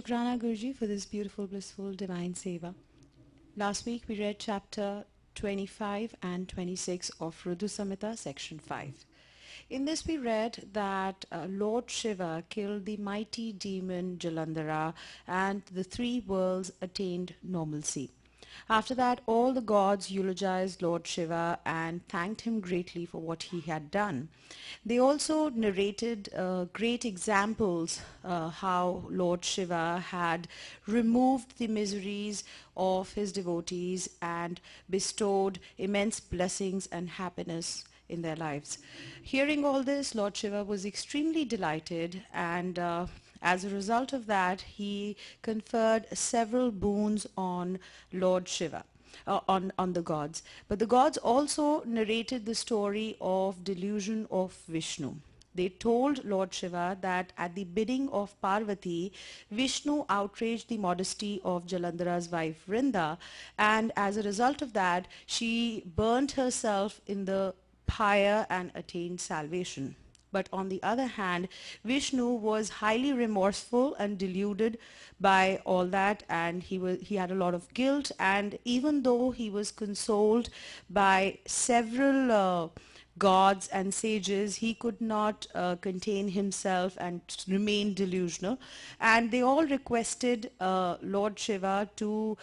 Shukrana Guruji for this beautiful, blissful, divine seva. Last week we read chapter 25 and 26 of Rudra Samhita, section 5. In this we read that Lord Shiva killed the mighty demon Jalandhara and the three worlds attained normalcy. After that, all the gods eulogized Lord Shiva and thanked him greatly for what he had done. They also narrated great examples how Lord Shiva had removed the miseries of his devotees and bestowed immense blessings and happiness in their lives. Hearing all this, Lord Shiva was extremely delighted, and as a result of that, he conferred several boons on Lord Shiva, on the gods. But the gods also narrated the story of delusion of Vishnu. They told Lord Shiva that at the bidding of Parvati, Vishnu outraged the modesty of Jalandhara's wife Vrinda, and as a result of that, she burnt herself in the pyre and attained salvation. But on the other hand, Vishnu was highly remorseful and deluded by all that, and he had a lot of guilt, and even though he was consoled by several gods and sages, he could not contain himself and remain delusional. And they all requested Lord Shiva to,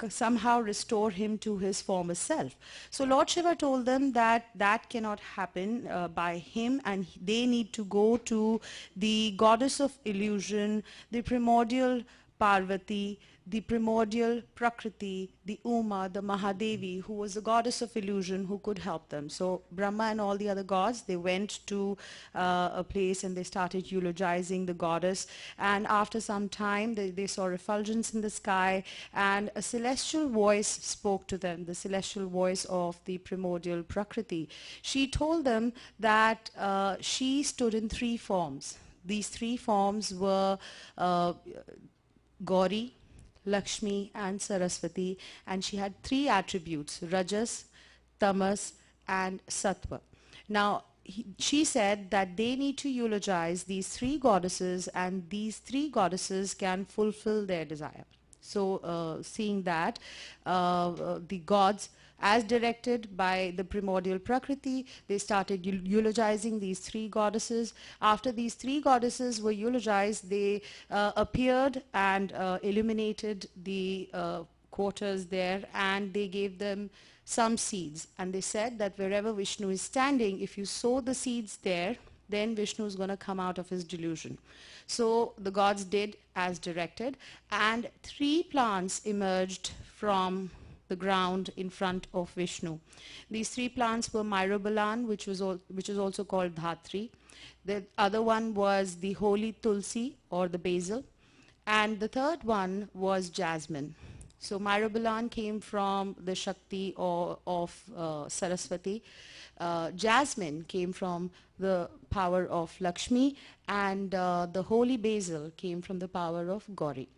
somehow restore him to his former self. So Lord Shiva told them that that cannot happen by him, and they need to go to the goddess of illusion, the primordial Parvati, the primordial Prakriti, the Uma, the Mahadevi, who was the goddess of illusion, who could help them. So Brahma and all the other gods, they went to a place and they started eulogizing the goddess. And after some time, they saw refulgence in the sky, and a celestial voice spoke to them, the celestial voice of the primordial Prakriti. She told them that she stood in three forms. These three forms were Gauri, Lakshmi and Saraswati, and she had three attributes: Rajas, Tamas and Sattva. Now, she said that they need to eulogize these three goddesses, and these three goddesses can fulfill their desire. So seeing that, the gods, as directed by the primordial Prakriti, they started eulogizing these three goddesses. After these three goddesses were eulogized, they appeared and illuminated the quarters there, and they gave them some seeds. And they said that wherever Vishnu is standing, if you sow the seeds there, then Vishnu is going to come out of his delusion. So the gods did as directed, and three plants emerged from the ground in front of Vishnu. These three plants were Myrobalan, which is also called Dhatri. The other one was the holy Tulsi, or the basil, and the third one was jasmine. So Myrobalan came from the Shakti of Saraswati. Jasmine came from the power of Lakshmi, and the holy basil came from the power of Gauri.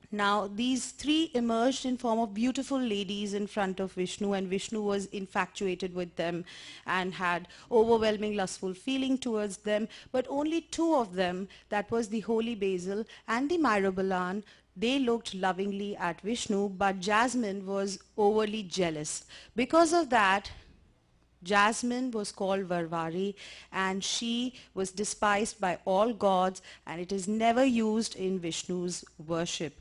Now, these three emerged in form of beautiful ladies in front of Vishnu, and Vishnu was infatuated with them and had overwhelming lustful feeling towards them. But only two of them, that was the holy basil and the Myrobalan, they looked lovingly at Vishnu, but Jasmine was overly jealous. Because of that, Jasmine was called Varvari, and she was despised by all gods, and it is never used in Vishnu's worship.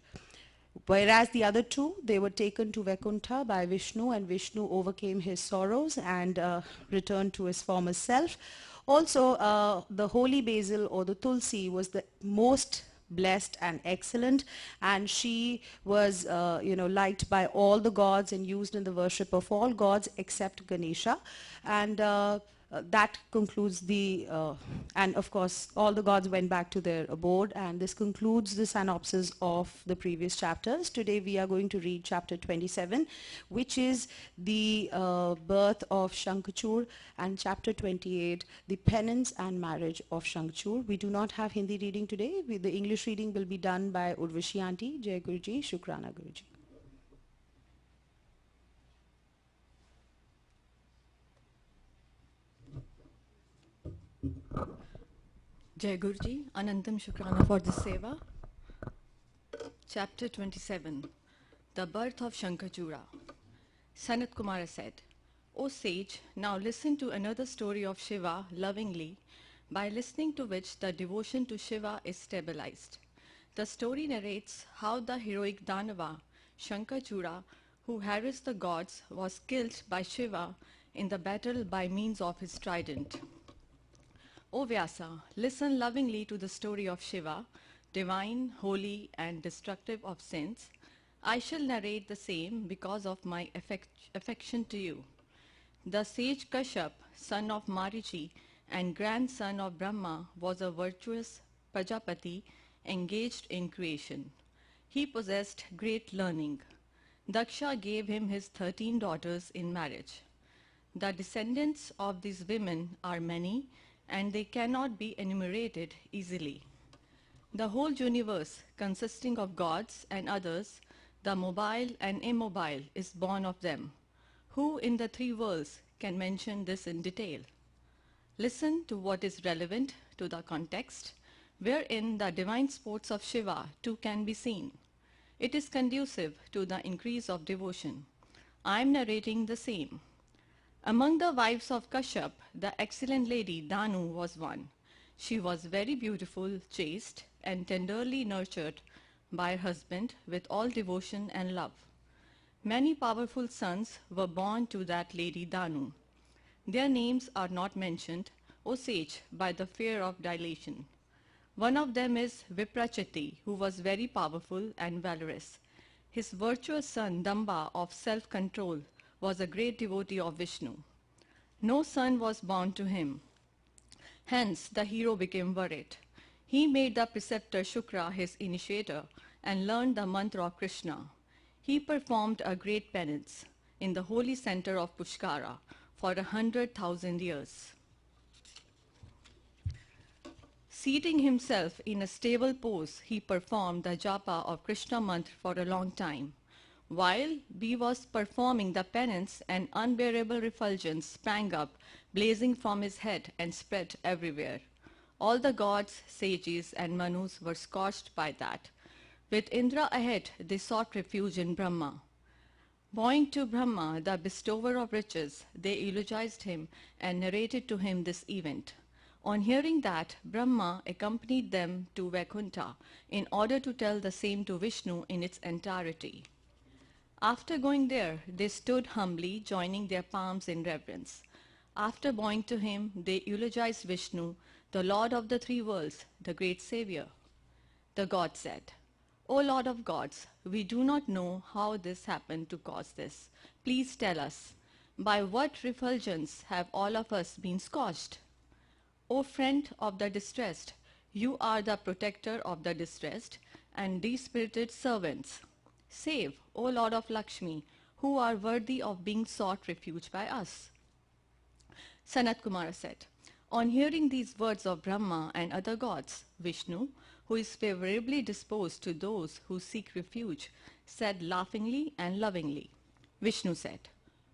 Whereas the other two, they were taken to Vaikuntha by Vishnu, and Vishnu overcame his sorrows and returned to his former self. Also, the holy basil, or the Tulsi, was the most blessed and excellent, and she was liked by all the gods and used in the worship of all gods except Ganesha. And that concludes the and of course all the gods went back to their abode, and this concludes the synopsis of the previous chapters. Today we are going to read chapter 27, which is the birth of Shankachur, and chapter 28, the penance and marriage of Shankachur. We do not have Hindi reading today. The English reading will be done by Urvashi Aunty. Jai Guruji, Shukrana Guruji. Jai Guruji, Anantam Shukrana for this seva. Chapter 27. The Birth of Shankachura. Sanat Kumara said, O sage, now listen to another story of Shiva lovingly, by listening to which the devotion to Shiva is stabilized. The story narrates how the heroic Danava, Shankachura, who harassed the gods, was killed by Shiva in the battle by means of his trident. O Vyasa, listen lovingly to the story of Shiva, divine, holy, and destructive of sins. I shall narrate the same because of my affection to you. The sage Kashyap, son of Marichi and grandson of Brahma, was a virtuous Prajapati engaged in creation. He possessed great learning. Daksha gave him his 13 daughters in marriage. The descendants of these women are many, and they cannot be enumerated easily. The whole universe, consisting of gods and others, the mobile and immobile, is born of them. Who in the three worlds can mention this in detail? Listen to what is relevant to the context, wherein the divine sports of Shiva too can be seen. It is conducive to the increase of devotion. I am narrating the same. Among the wives of Kashyap, the excellent lady Danu was one. She was very beautiful, chaste, and tenderly nurtured by her husband with all devotion and love. Many powerful sons were born to that lady Danu. Their names are not mentioned, O sage, by the fear of dilation. One of them is Viprachati, who was very powerful and valorous. His virtuous son Damba of self-control was a great devotee of Vishnu. No son was born to him. Hence, the hero became worried. He made the preceptor Shukra his initiator and learned the mantra of Krishna. He performed a great penance in the holy center of Pushkara for 100,000 years. Seating himself in a stable pose, he performed the japa of Krishna mantra for a long time. While he was performing the penance, an unbearable refulgence sprang up, blazing from his head and spread everywhere. All the gods, sages, and Manus were scorched by that. With Indra ahead, they sought refuge in Brahma. Bowing to Brahma, the bestower of riches, they eulogized him and narrated to him this event. On hearing that, Brahma accompanied them to Vaikuntha in order to tell the same to Vishnu in its entirety. After going there, they stood humbly, joining their palms in reverence. After bowing to him, they eulogized Vishnu, the Lord of the three worlds, the great Savior. The god said, O Lord of gods, we do not know how this happened to cause this. Please tell us, by what refulgence have all of us been scorched? O friend of the distressed, you are the protector of the distressed and dispirited servants. Save, O Lord of Lakshmi, who are worthy of being sought refuge by us. Sanat Kumara said, on hearing these words of Brahma and other gods, Vishnu, who is favorably disposed to those who seek refuge, said laughingly and lovingly. Vishnu said,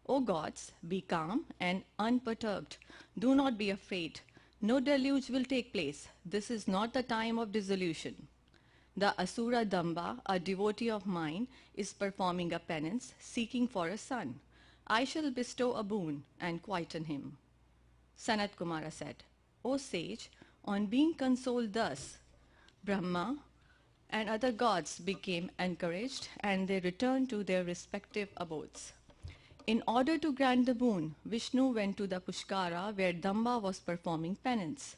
O gods, be calm and unperturbed. Do not be afraid. No deluge will take place. This is not the time of dissolution. The Asura Damba, a devotee of mine, is performing a penance, seeking for a son. I shall bestow a boon and quieten him. Sanat Kumara said, O sage, on being consoled thus, Brahma and other gods became encouraged and they returned to their respective abodes. In order to grant the boon, Vishnu went to the Pushkara where Damba was performing penance.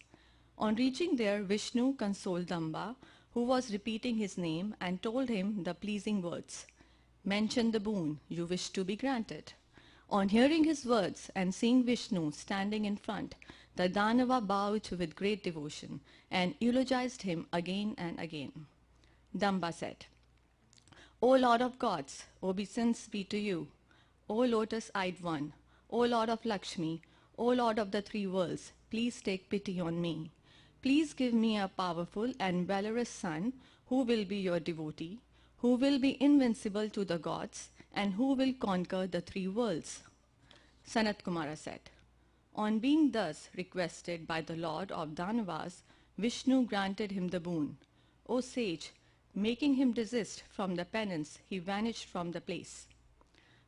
On reaching there, Vishnu consoled Damba, who was repeating his name, and told him the pleasing words, mention the boon you wish to be granted. On hearing his words and seeing Vishnu standing in front, the Danava bowed with great devotion and eulogized him again and again. Damba said, O Lord of gods, obeisance be to you. O lotus-eyed one, O Lord of Lakshmi, O Lord of the three worlds, please take pity on me. Please give me a powerful and valorous son who will be your devotee, who will be invincible to the gods, and who will conquer the three worlds. Sanat Kumara said, on being thus requested by the Lord of Danavas, Vishnu granted him the boon. O sage, Making him desist from the penance, he vanished from the place.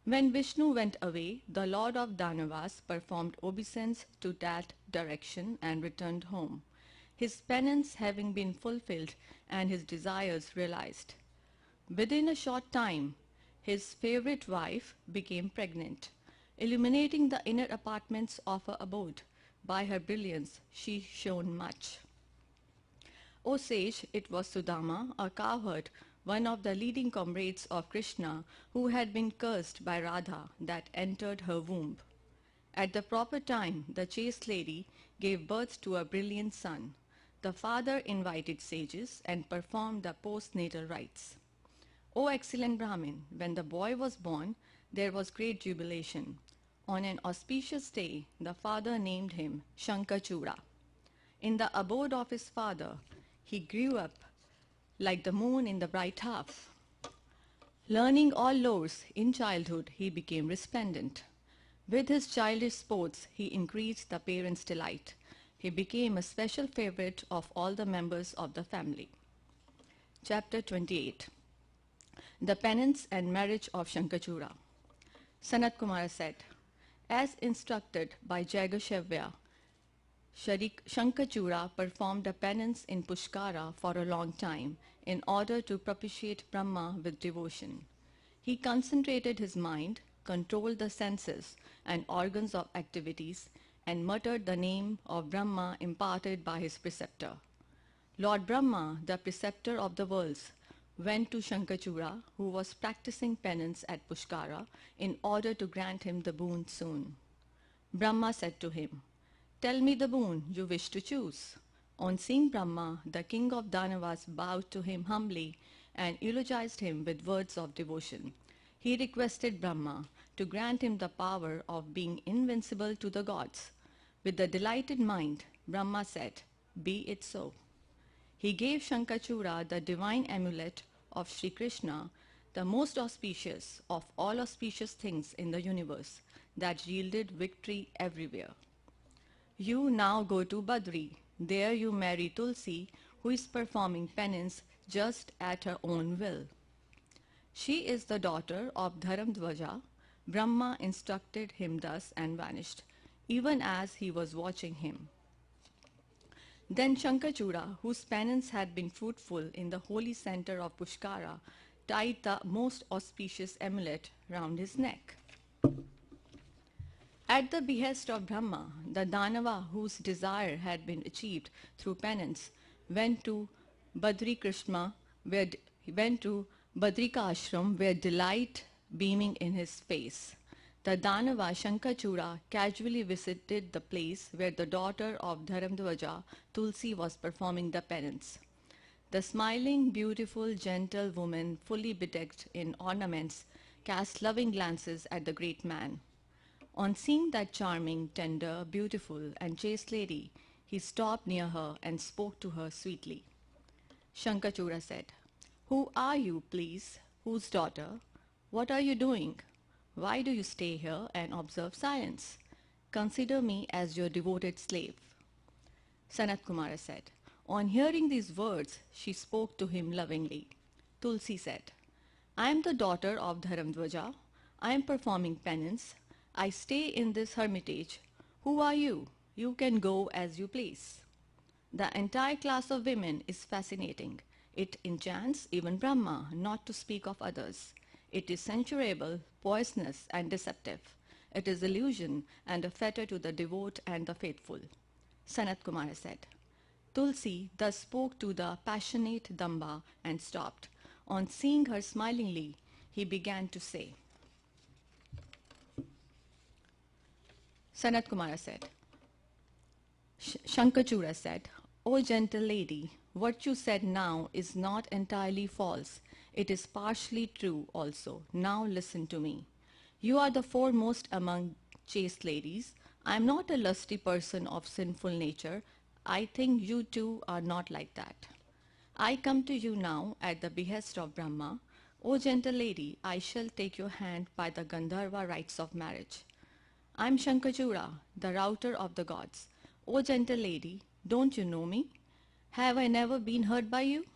When Vishnu went away, the lord of Danavas performed obeisance to that direction and returned home, his penance having been fulfilled and his desires realized. Within a short time, his favorite wife became pregnant. Illuminating the inner apartments of her abode, by her brilliance she shone much. O sage, it was Sudama, a cowherd, one of the leading comrades of Krishna, who had been cursed by Radha, that entered her womb. At the proper time, the chaste lady gave birth to a brilliant son. The father invited sages and performed the postnatal rites. O excellent Brahmin, when the boy was born, there was great jubilation. On an auspicious day, the father named him Shankachura. In the abode of his father, he grew up like the moon in the bright half. Learning all lores in childhood, he became resplendent. With his childish sports, he increased the parents' delight. He became a special favorite of all the members of the family. Chapter 28. The Penance and Marriage of Shankachura. Sanat Kumara said, as instructed by Jagashevya, Shankachura performed a penance in Pushkara for a long time in order to propitiate Brahma with devotion. He concentrated his mind, controlled the senses and organs of activities, and muttered the name of Brahma imparted by his preceptor. Lord Brahma, the preceptor of the worlds, went to Shankachura, who was practicing penance at Pushkara, in order to grant him the boon soon. Brahma said to him, tell me the boon you wish to choose. On seeing Brahma, the king of Danavas bowed to him humbly and eulogized him with words of devotion. He requested Brahma to grant him the power of being invincible to the gods. With a delighted mind, Brahma said, be it so. He gave Shankachura the divine amulet of Sri Krishna, the most auspicious of all auspicious things in the universe, that yielded victory everywhere. You now go to Badri. There you marry Tulsi, who is performing penance just at her own will. She is the daughter of Dharamdvaja. Brahma instructed him thus and vanished, even as he was watching him. Then Shankachura, whose penance had been fruitful in the holy center of Pushkara, tied the most auspicious amulet round his neck. At the behest of Brahma, the Danava, whose desire had been achieved through penance, went to Badrika Ashram, where delight beaming in his face. The Danava Shankachura casually visited the place where the daughter of Dharamdvaja, Tulsi, was performing the penance. The smiling, beautiful, gentle woman, fully bedecked in ornaments, cast loving glances at the great man. On seeing that charming, tender, beautiful, and chaste lady, he stopped near her and spoke to her sweetly. Shankachura said, who are you, please? Whose daughter? What are you doing? Why do you stay here and observe silence? Consider me as your devoted slave. Sanat Kumara said, on hearing these words, she spoke to him lovingly. Tulsi said, I am the daughter of Dharamdvaja. I am performing penance. I stay in this hermitage. Who are you? You can go as you please. The entire class of women is fascinating. It enchants even Brahma, not to speak of others. It is censurable, poisonous, and deceptive. It is illusion and a fetter to the devout and the faithful. Sanat Kumara said, Tulsi thus spoke to the passionate Damba and stopped. On seeing her smilingly, he began to say, Sanat Kumara said, Shankachura said, O gentle lady, what you said now is not entirely false. It is partially true also. Now listen to me. You are the foremost among chaste ladies. I am not a lusty person of sinful nature. I think you too are not like that. I come to you now at the behest of Brahma. O gentle lady, I shall take your hand by the Gandharva rites of marriage. I am Shankachura, the router of the gods. O gentle lady, don't you know me? Have I never been heard by you?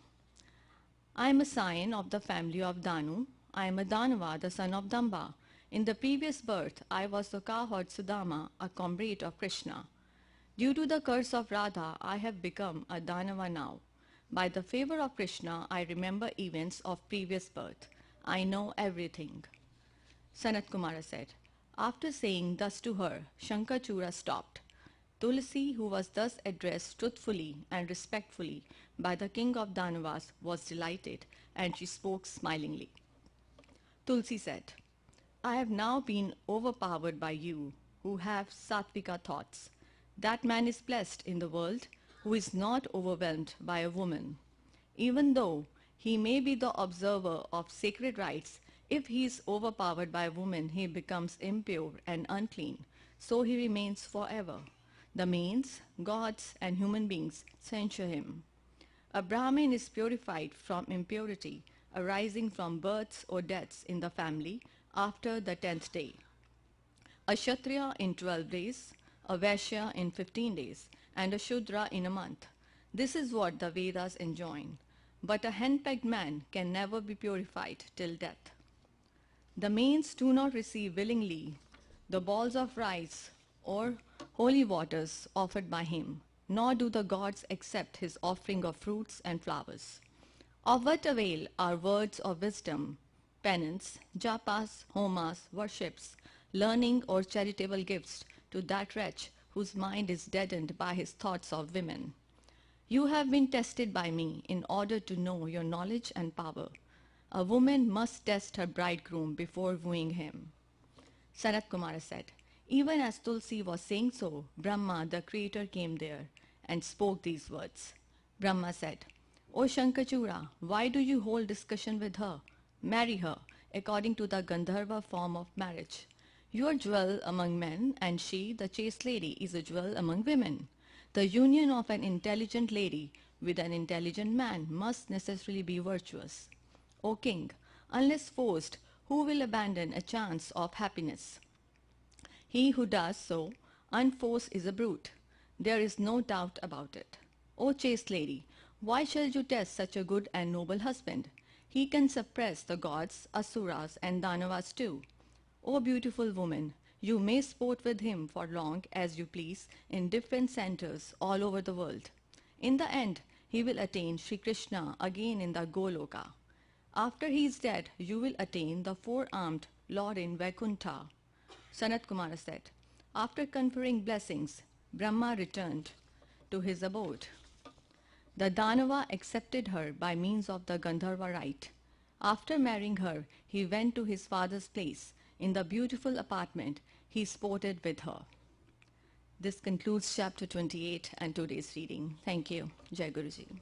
I am a scion of the family of Danu. I am a Danava, the son of Damba. In the previous birth, I was the cowherd Sudama, a comrade of Krishna. Due to the curse of Radha, I have become a Danava now. By the favor of Krishna, I remember events of previous birth. I know everything. Sanat Kumara said. After saying thus to her, Shankachura stopped. Tulsi, who was thus addressed truthfully and respectfully by the king of Danavas, was delighted, and she spoke smilingly. Tulsi said, I have now been overpowered by you, who have sattvika thoughts. That man is blessed in the world who is not overwhelmed by a woman. Even though he may be the observer of sacred rites, if he is overpowered by a woman, he becomes impure and unclean, so he remains forever. The mains, gods, and human beings censure him. A Brahmin is purified from impurity arising from births or deaths in the family after the 10th day. A Kshatriya in 12 days, a Vaishya in 15 days, and a Shudra in a month. This is what the Vedas enjoin. But a henpecked man can never be purified till death. The mains do not receive willingly the balls of rice or holy waters offered by him, nor do the gods accept his offering of fruits and flowers. Of what avail are words of wisdom, penance, japas, homas, worships, learning, or charitable gifts to that wretch whose mind is deadened by his thoughts of women? You have been tested by me in order to know your knowledge and power. A woman must test her bridegroom before wooing him. Sanat Kumara said, even as Tulsi was saying so, Brahma, the creator, came there and spoke these words. Brahma said, O Shankachura, why do you hold discussion with her? Marry her, according to the Gandharva form of marriage. You are jewel among men, and she, the chaste lady, is a jewel among women. The union of an intelligent lady with an intelligent man must necessarily be virtuous. O king, unless forced, who will abandon a chance of happiness? He who does so, unforced, is a brute. There is no doubt about it. O chaste lady, why shall you test such a good and noble husband? He can suppress the gods, asuras, and danavas too. O beautiful woman, you may sport with him for long as you please in different centers all over the world. In the end, he will attain Sri Krishna again in the Goloka. After he is dead, you will attain the four-armed Lord in Vaikuntha. Sanat Kumara said, after conferring blessings, Brahma returned to his abode. The Danava accepted her by means of the Gandharva rite. After marrying her, he went to his father's place. In the beautiful apartment, he sported with her. This concludes chapter 28 and today's reading. Thank you. Jai Guruji.